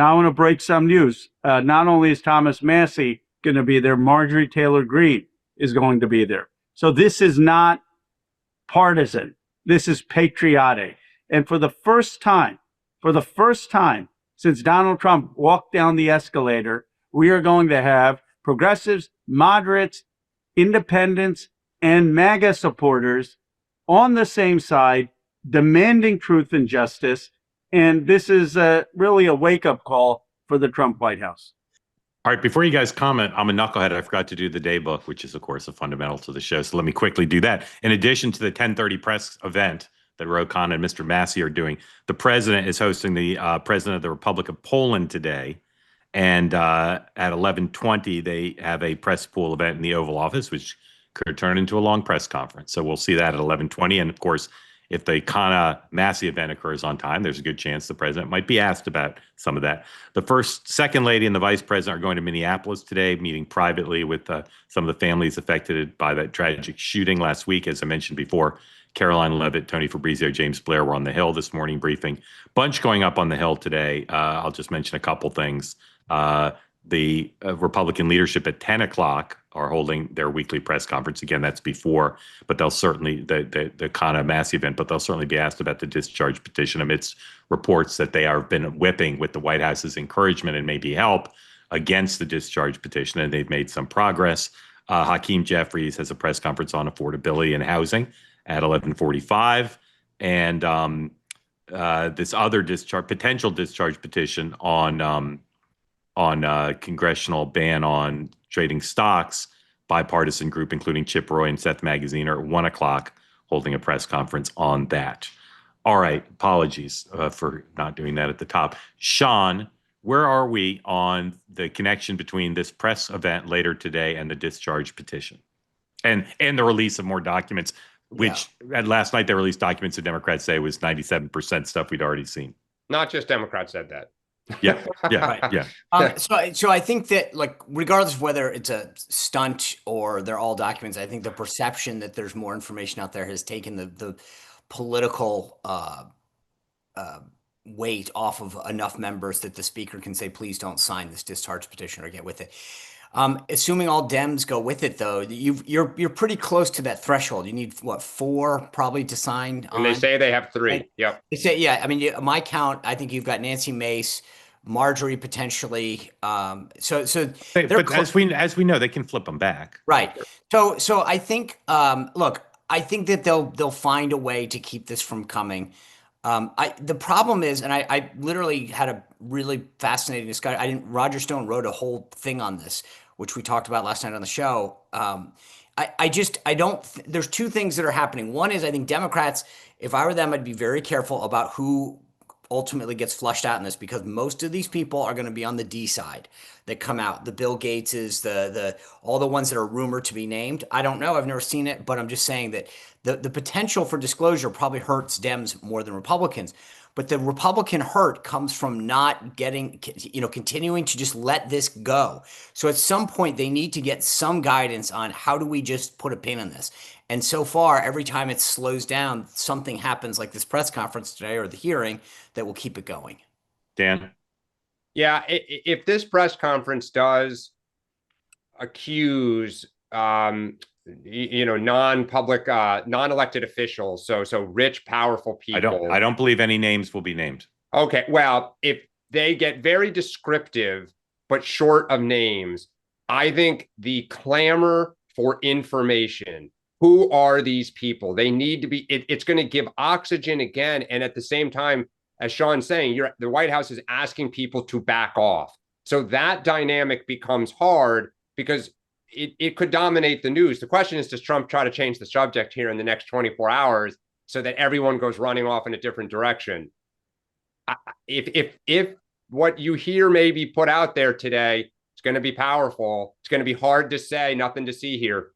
Now I want to break some news. Not only is Thomas Massie going to be there, Marjorie Taylor Greene is going to be there. So this is not partisan. This is patriotic. And for the first time since Donald Trump walked down the escalator, we are going to have progressives, moderates, independents, and MAGA supporters on the same side, demanding truth and justice. And this is really a wake-up call for the Trump White House. All right, before you guys comment, I'm a knucklehead. I forgot to do the day book, which is, of course, a fundamental to the show. So let me quickly do that. In addition to the 10:30 press event that Ro Khanna and Mr. Massie are doing, the president is hosting the president of the Republic of Poland today. And at 11:20, they have a press pool event in the Oval Office, which could turn into a long press conference. So we'll see that at 11:20. And, of course, if the Khanna-Massie event occurs on time, there's a good chance the president might be asked about some of that. The second lady and the vice president are going to Minneapolis today, meeting privately with some of the families affected by that tragic shooting last week. As I mentioned before, Caroline Leavitt, Tony Fabrizio, James Blair were on the Hill this morning briefing. Bunch going up on the Hill today. I'll just mention a couple things. The Republican leadership at 10 o'clock are holding their weekly press conference. Again, that's before, but they'll certainly, the Khanna-Massie event, but they'll certainly be asked about the discharge petition amidst reports that they have been whipping with the White House's encouragement and maybe help against the discharge petition, and they've made some progress. Hakeem Jeffries has a press conference on affordability and housing at 11:45. And this other potential discharge petition on congressional ban on trading stocks, bipartisan group, including Chip Roy and Seth Magazine, are at 1 o'clock holding a press conference on that. All right. Apologies for not doing that at the top. Sean, where are we on the connection between this press event later today and the discharge petition and the release of more documents, which last night they released documents the Democrats say was 97% stuff we'd already seen? Not just Democrats said that. Yeah, Right. yeah. So I think that, like, regardless of whether it's a stunt or they're all documents, I think the perception that there's more information out there has taken the political weight off of enough members that the speaker can say, please don't sign this discharge petition or get with it. Assuming all Dems go with it, though, you're pretty close to that threshold. You need, what, 4 probably to sign? And they say they have 3. Right? Yep. They say, yeah. I mean, my count, I think you've got Nancy Mace, Marjorie potentially. So but as we know, they can flip them back. Right. So I think, look, I think that they'll find a way to keep this from coming. The problem is, and I literally had a really fascinating discussion. Roger Stone wrote a whole thing on this, which we talked about last night on the show. There's 2 things that are happening. One is, I think Democrats, if I were them, I'd be very careful about who ultimately gets flushed out in this, because most of these people are going to be on the D side that come out. The Bill Gateses, all the ones that are rumored to be named. I don't know. I've never seen it, but I'm just saying that the potential for disclosure probably hurts Dems more than Republicans. But the Republican hurt comes from not continuing to just let this go. So at some point, they need to get some guidance on how do we just put a pin in this. And so far, every time it slows down, something happens like this press conference today or the hearing that will keep it going. Dan? Yeah, if this press conference does accuse non-public, non-elected officials, so rich, powerful people. I don't believe any names will be named. Okay, well, if they get very descriptive but short of names, I think the clamor for information, who are these people? They need to be, it's going to give oxygen again. And at the same time, as Sean's saying, the White House is asking people to back off. So that dynamic becomes hard because it could dominate the news. The question is, does Trump try to change the subject here in the next 24 hours so that everyone goes running off in a different direction? If what you hear may be put out there today, it's going to be powerful. It's going to be hard to say, nothing to see here.